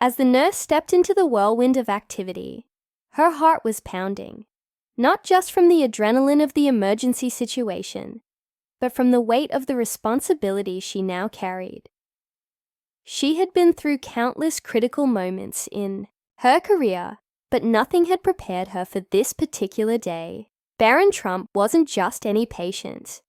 As the nurse stepped into the whirlwind of activity, her heart was pounding, not just from the adrenaline of the emergency situation, but from the weight of the responsibility she now carried. She had been through countless critical moments in her career, but nothing had prepared her for this particular day. Barron Trump wasn't just any patient.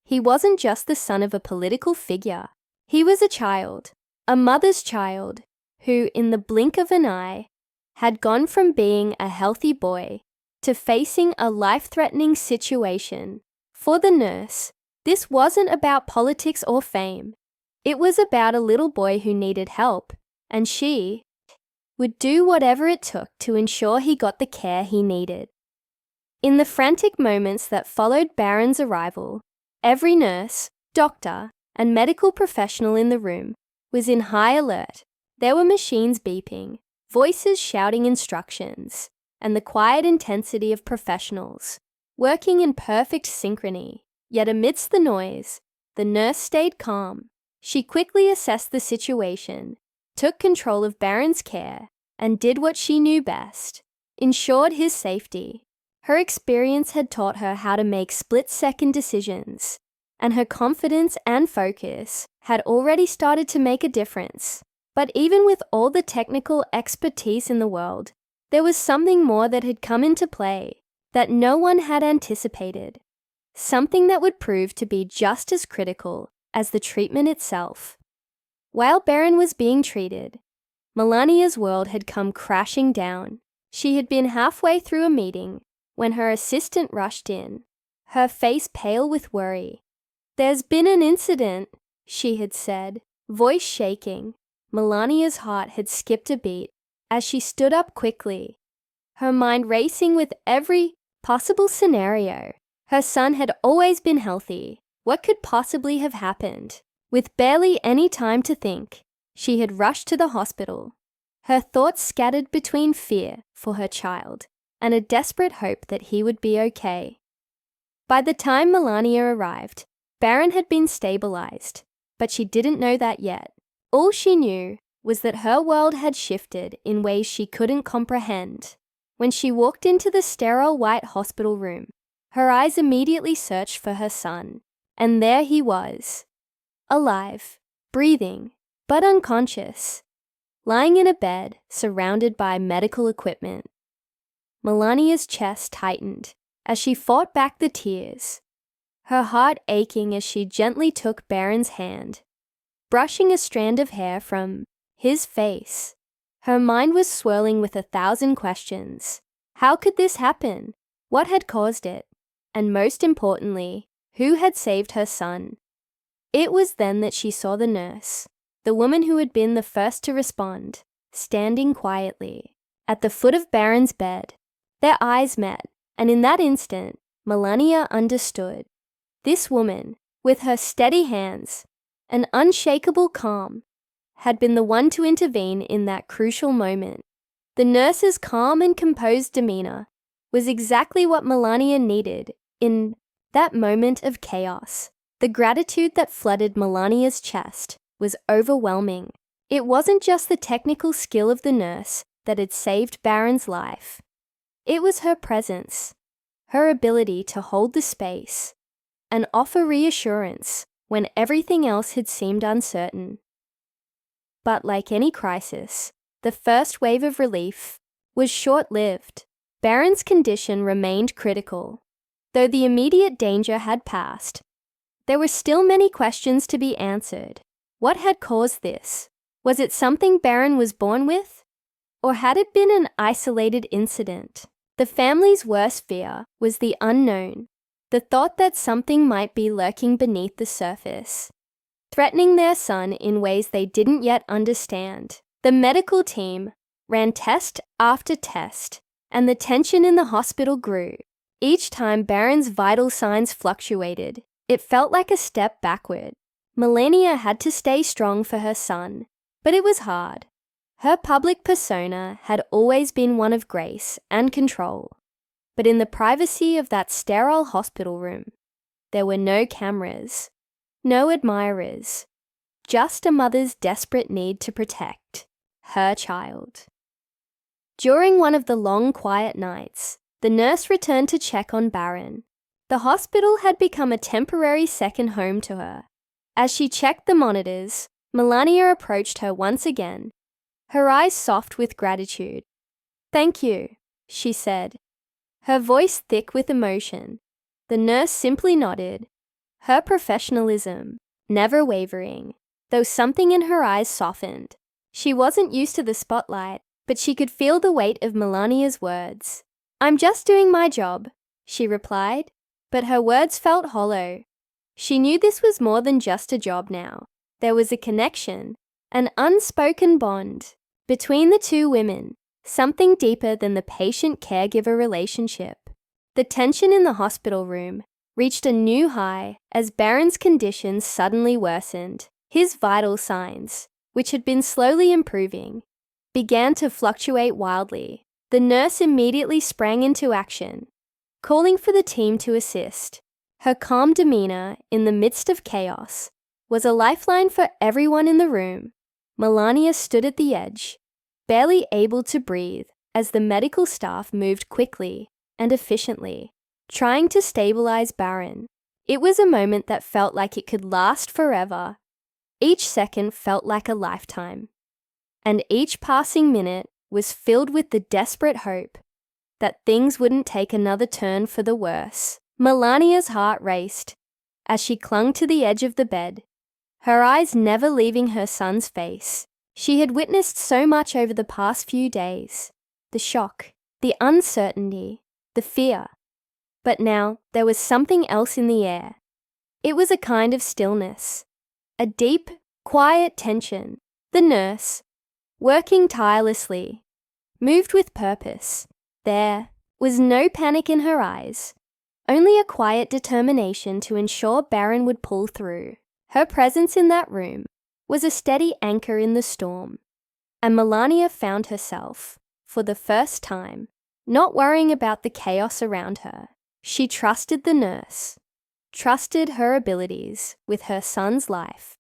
He wasn't just the son of a political figure. He was a child, a mother's child, who, in the blink of an eye, had gone from being a healthy boy to facing a life-threatening situation. For the nurse, this wasn't about politics or fame. It was about a little boy who needed help, and she would do whatever it took to ensure he got the care he needed. In the frantic moments that followed Barron's arrival, every nurse, doctor, and medical professional in the room was in high alert. There were machines beeping, voices shouting instructions, and the quiet intensity of professionals, working in perfect synchrony. Yet amidst the noise, the nurse stayed calm. She quickly assessed the situation, took control of Barron's care, and did what she knew best: ensured his safety. Her experience had taught her how to make split-second decisions, and her confidence and focus had already started to make a difference. But even with all the technical expertise in the world, there was something more that had come into play that no one had anticipated. Something that would prove to be just as critical as the treatment itself. While Barron was being treated, Melania's world had come crashing down. She had been halfway through a meeting when her assistant rushed in, her face pale with worry. "There's been an incident," she had said, voice shaking. Melania's heart had skipped a beat as she stood up quickly, her mind racing with every possible scenario. Her son had always been healthy. What could possibly have happened? With barely any time to think, she had rushed to the hospital, her thoughts scattered between fear for her child and a desperate hope that he would be okay. By the time Melania arrived, Barron had been stabilized, but she didn't know that yet. All she knew was that her world had shifted in ways she couldn't comprehend. When she walked into the sterile white hospital room, her eyes immediately searched for her son, and there he was, alive, breathing, but unconscious, lying in a bed surrounded by medical equipment. Melania's chest tightened as she fought back the tears, her heart aching as she gently took Barron's hand, brushing a strand of hair from his face. Her mind was swirling with 1,000 questions. How could this happen? What had caused it? And most importantly, who had saved her son? It was then that she saw the nurse, the woman who had been the first to respond, standing quietly at the foot of Barron's bed. Their eyes met, and in that instant, Melania understood. This woman, with her steady hands, an unshakable calm, had been the one to intervene in that crucial moment. The nurse's calm and composed demeanor was exactly what Melania needed in that moment of chaos. The gratitude that flooded Melania's chest was overwhelming. It wasn't just the technical skill of the nurse that had saved Barron's life. It was her presence, her ability to hold the space and offer reassurance when everything else had seemed uncertain. But like any crisis, the first wave of relief was short-lived. Barron's condition remained critical. Though the immediate danger had passed, there were still many questions to be answered. What had caused this? Was it something Barron was born with? Or had it been an isolated incident? The family's worst fear was the unknown, the thought that something might be lurking beneath the surface, threatening their son in ways they didn't yet understand. The medical team ran test after test, and the tension in the hospital grew. Each time Barron's vital signs fluctuated, it felt like a step backward. Melania had to stay strong for her son, but it was hard. Her public persona had always been one of grace and control, but in the privacy of that sterile hospital room, there were no cameras, no admirers, just a mother's desperate need to protect. her child. During one of the long, quiet nights, the nurse returned to check on Barron. The hospital had become a temporary second home to her. As she checked the monitors, Melania approached her once again, her eyes soft with gratitude. "Thank you," she said, her voice thick with emotion. The nurse simply nodded, her professionalism never wavering, though something in her eyes softened. She wasn't used to the spotlight, but she could feel the weight of Melania's words. "I'm just doing my job," she replied, but her words felt hollow. She knew this was more than just a job now. There was a connection, an unspoken bond between the two women, something deeper than the patient-caregiver relationship. The tension in the hospital room reached a new high as Barron's conditions suddenly worsened. His vital signs, which had been slowly improving, began to fluctuate wildly. The nurse immediately sprang into action, calling for the team to assist. Her calm demeanor in the midst of chaos was a lifeline for everyone in the room. Melania stood at the edge, barely able to breathe as the medical staff moved quickly and efficiently, trying to stabilize Barron. It was a moment that felt like it could last forever. Each second felt like a lifetime, and each passing minute was filled with the desperate hope that things wouldn't take another turn for the worse. Melania's heart raced as she clung to the edge of the bed, her eyes never leaving her son's face. She had witnessed so much over the past few days, the shock, the uncertainty, the fear. But now there was something else in the air. It was a kind of stillness, a deep, quiet tension. The nurse, working tirelessly, moved with purpose. There was no panic in her eyes, only a quiet determination to ensure Barron would pull through. Her presence in that room was a steady anchor in the storm, and Melania found herself, for the first time, not worrying about the chaos around her. She trusted the nurse, trusted her abilities with her son's life.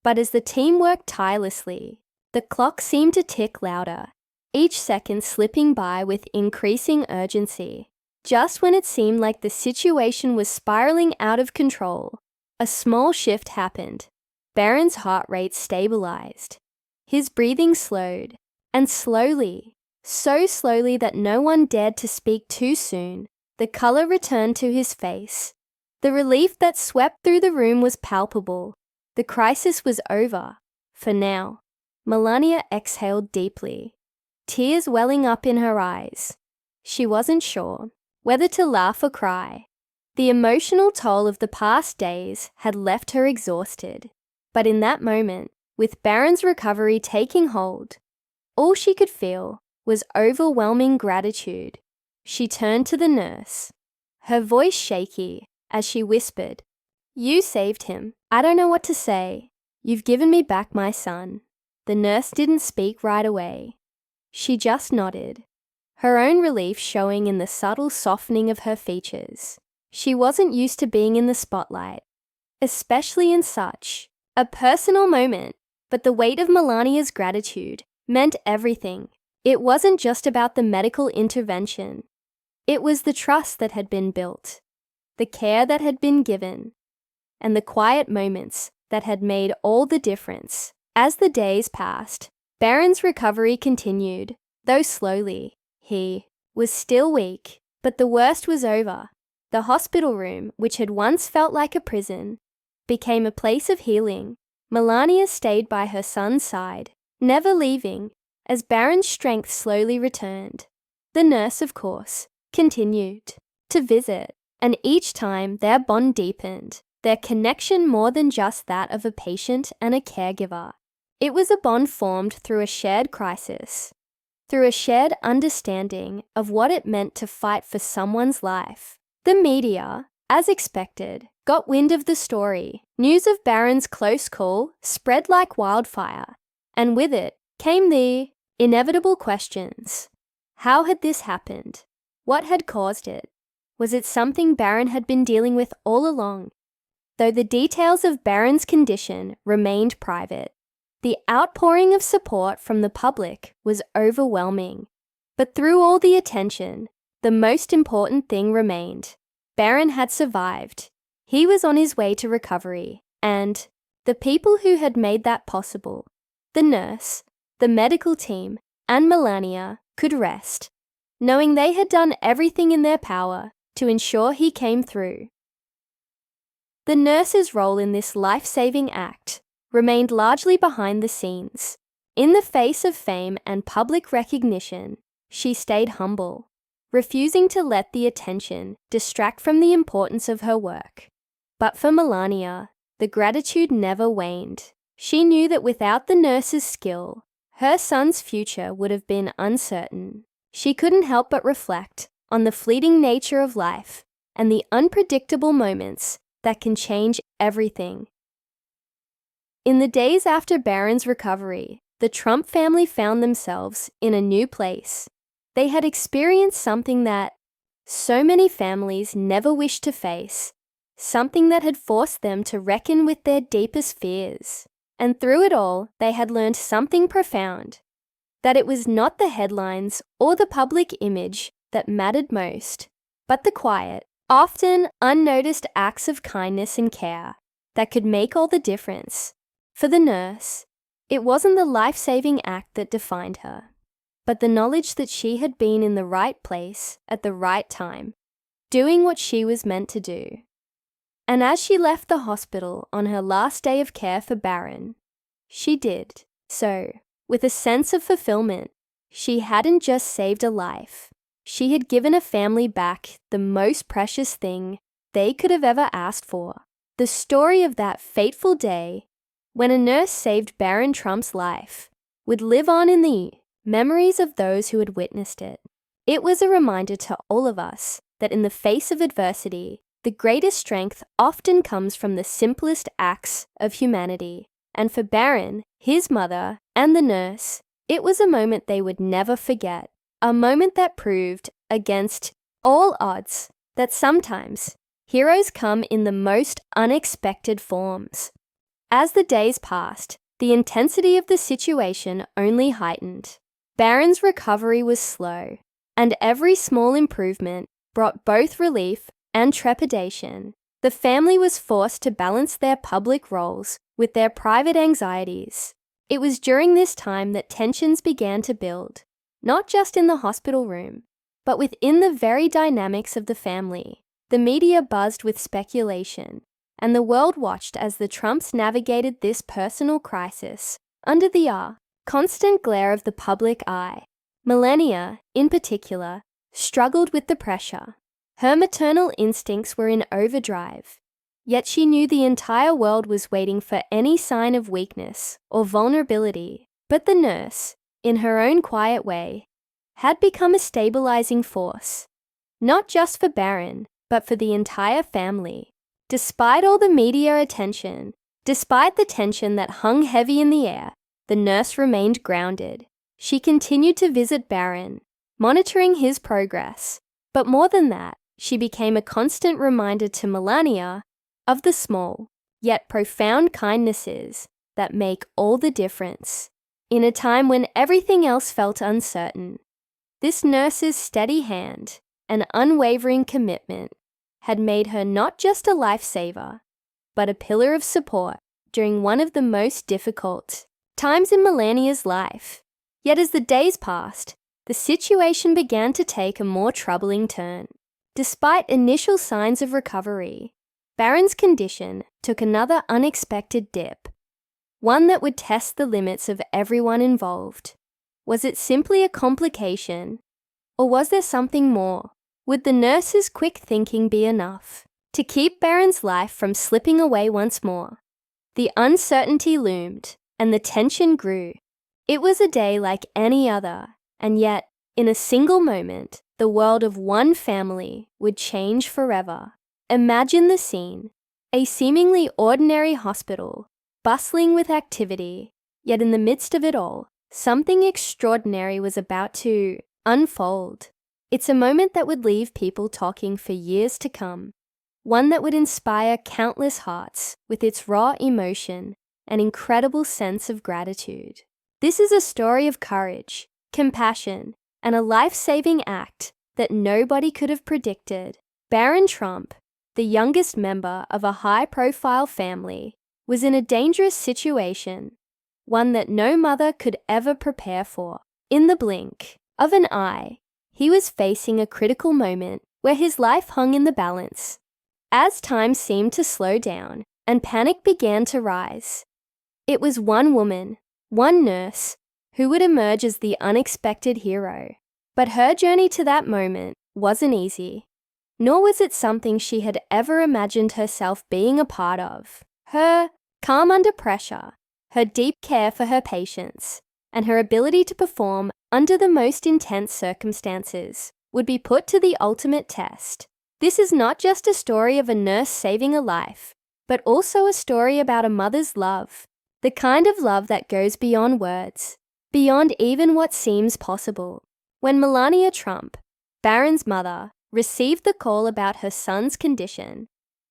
But as the team worked tirelessly, the clock seemed to tick louder, each second slipping by with increasing urgency. Just when it seemed like the situation was spiraling out of control, a small shift happened. Barron's heart rate stabilized. His breathing slowed, and slowly, so slowly that no one dared to speak too soon, the color returned to his face. The relief that swept through the room was palpable. The crisis was over, for now. Melania exhaled deeply, tears welling up in her eyes. She wasn't sure whether to laugh or cry. The emotional toll of the past days had left her exhausted. But in that moment, with Barron's recovery taking hold, all she could feel was overwhelming gratitude. She turned to the nurse, her voice shaky as she whispered, "You saved him. I don't know what to say. You've given me back my son." The nurse didn't speak right away. She just nodded, her own relief showing in the subtle softening of her features. She wasn't used to being in the spotlight, especially in such a personal moment, but the weight of Melania's gratitude meant everything. It wasn't just about the medical intervention. It was the trust that had been built, the care that had been given, and the quiet moments that had made all the difference. As the days passed, Barron's recovery continued, though slowly. He was still weak, but the worst was over. The hospital room, which had once felt like a prison, became a place of healing. Melania stayed by her son's side, never leaving, as Barron's strength slowly returned. The nurse, of course, continued to visit, and each time their bond deepened, their connection more than just that of a patient and a caregiver. It was a bond formed through a shared crisis, through a shared understanding of what it meant to fight for someone's life. The media, as expected, got wind of the story. News of Barron's close call spread like wildfire, and with it came the inevitable questions. How had this happened? What had caused it? Was it something Barron had been dealing with all along? Though the details of Barron's condition remained private, The outpouring of support from the public was overwhelming. But through all the attention, the most important thing remained. Barron had survived. He was on his way to recovery, and the people who had made that possible, the nurse, the medical team, and Melania, could rest, knowing they had done everything in their power to ensure he came through. The nurse's role in this life-saving act remained largely behind the scenes. In the face of fame and public recognition, she stayed humble, refusing to let the attention distract from the importance of her work. But for Melania, the gratitude never waned. She knew that without the nurse's skill, her son's future would have been uncertain. She couldn't help but reflect on the fleeting nature of life and the unpredictable moments that can change everything. In the days after Barron's recovery, the Trump family found themselves in a new place. They had experienced something that so many families never wished to face, something that had forced them to reckon with their deepest fears. And through it all, they had learned something profound, that it was not the headlines or the public image that mattered most, but the quiet, often unnoticed acts of kindness and care that could make all the difference. For the nurse, it wasn't the life-saving act that defined her, but the knowledge that she had been in the right place at the right time, doing what she was meant to do. And as she left the hospital on her last day of care for Barron, she did so with a sense of fulfillment. She hadn't just saved a life, she had given a family back the most precious thing they could have ever asked for. The story of that fateful day when a nurse saved Barron Trump's life would live on in the memories of those who had witnessed it. It was a reminder to all of us that in the face of adversity, the greatest strength often comes from the simplest acts of humanity. And for Barron, his mother, and the nurse, it was a moment they would never forget. A moment that proved, against all odds, that sometimes heroes come in the most unexpected forms. As the days passed, the intensity of the situation only heightened. Barron's recovery was slow, and every small improvement brought both relief and trepidation. The family was forced to balance their public roles with their private anxieties. It was during this time that tensions began to build, not just in the hospital room, but within the very dynamics of the family. The media buzzed with speculation, and the world watched as the Trumps navigated this personal crisis under the constant glare of the public eye. Melania, in particular, struggled with the pressure. Her maternal instincts were in overdrive, yet she knew the entire world was waiting for any sign of weakness or vulnerability. But the nurse, in her own quiet way, had become a stabilizing force, not just for Barron, but for the entire family. Despite all the media attention, despite the tension that hung heavy in the air, the nurse remained grounded. She continued to visit Barron, monitoring his progress. But more than that, she became a constant reminder to Melania of the small, yet profound kindnesses that make all the difference. In a time when everything else felt uncertain, this nurse's steady hand and unwavering commitment had made her not just a lifesaver, but a pillar of support during one of the most difficult times in Melania's life. Yet as the days passed, the situation began to take a more troubling turn. Despite initial signs of recovery, Barron's condition took another unexpected dip, one that would test the limits of everyone involved. Was it simply a complication, or was there something more? Would the nurse's quick thinking be enough to keep Barron's life from slipping away once more? The uncertainty loomed, and the tension grew. It was a day like any other, and yet, in a single moment, the world of one family would change forever. Imagine the scene: a seemingly ordinary hospital, bustling with activity, yet in the midst of it all, something extraordinary was about to unfold. It's a moment that would leave people talking for years to come, one that would inspire countless hearts with its raw emotion an incredible sense of gratitude. This is a story of courage, compassion, and a life-saving act that nobody could have predicted. Barron Trump, the youngest member of a high-profile family, was in a dangerous situation, one that no mother could ever prepare for. In the blink of an eye, he was facing a critical moment where his life hung in the balance. As time seemed to slow down and panic began to rise, it was one woman, one nurse, who would emerge as the unexpected hero. But her journey to that moment wasn't easy, nor was it something she had ever imagined herself being a part of. Her calm under pressure, her deep care for her patients, and her ability to perform under the most intense circumstances would be put to the ultimate test. This is not just a story of a nurse saving a life, but also a story about a mother's love, the kind of love that goes beyond words, beyond even what seems possible. When Melania Trump, Barron's mother, received the call about her son's condition,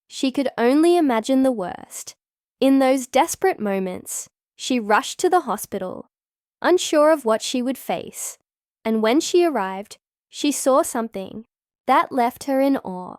she could only imagine the worst. In those desperate moments, she rushed to the hospital, unsure of what she would face, and when she arrived, she saw something that left her in awe,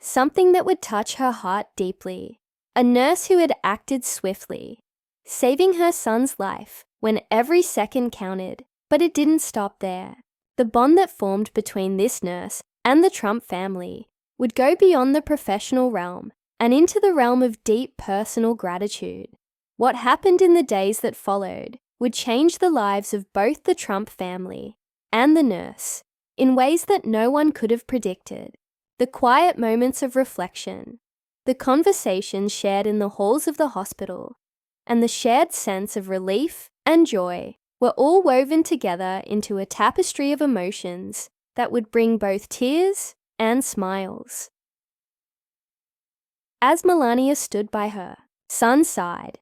something that would touch her heart deeply. A nurse who had acted swiftly, saving her son's life when every second counted. But it didn't stop there. The bond that formed between this nurse and the Trump family would go beyond the professional realm and into the realm of deep personal gratitude. What happened in the days that followed would change the lives of both the Trump family and the nurse in ways that no one could have predicted. The quiet moments of reflection, the conversations shared in the halls of the hospital, and the shared sense of relief and joy were all woven together into a tapestry of emotions that would bring both tears and smiles. As Melania stood by her son's side,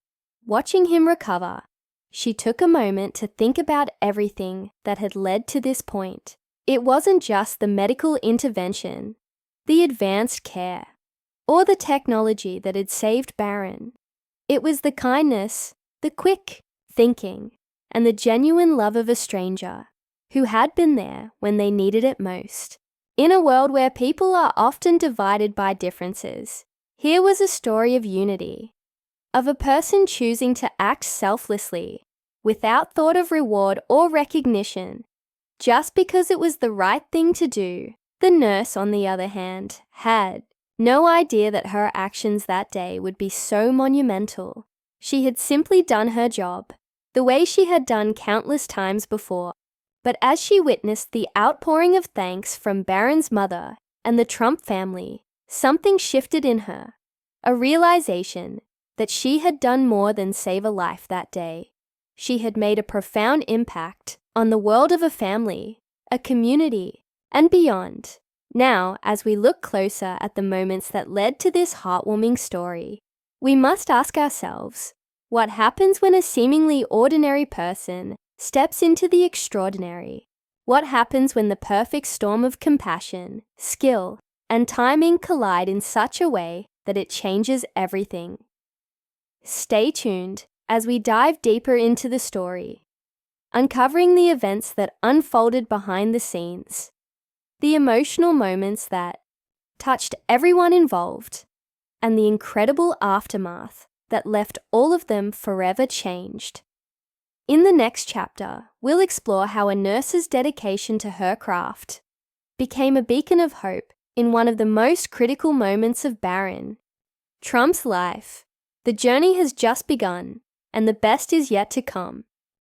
watching him recover, she took a moment to think about everything that had led to this point. It wasn't just the medical intervention, the advanced care, or the technology that had saved Barron. It was the kindness, the quick thinking, and the genuine love of a stranger who had been there when they needed it most. In a world where people are often divided by differences, here was a story of unity, of a person choosing to act selflessly, without thought of reward or recognition, just because it was the right thing to do. The nurse, on the other hand, had no idea that her actions that day would be so monumental. She had simply done her job, the way she had done countless times before. But as she witnessed the outpouring of thanks from Barron's mother and the Trump family, something shifted in her, a realization that she had done more than save a life that day. She had made a profound impact on the world of a family, a community, and beyond. Now, as we look closer at the moments that led to this heartwarming story, we must ask ourselves, what happens when a seemingly ordinary person steps into the extraordinary? What happens when the perfect storm of compassion, skill, and timing collide in such a way that it changes everything? Stay tuned as we dive deeper into the story, uncovering the events that unfolded behind the scenes, the emotional moments that touched everyone involved, and the incredible aftermath that left all of them forever changed. In the next chapter, we'll explore how a nurse's dedication to her craft became a beacon of hope in one of the most critical moments of Barron Trump's life. The journey has just begun, and the best is yet to come.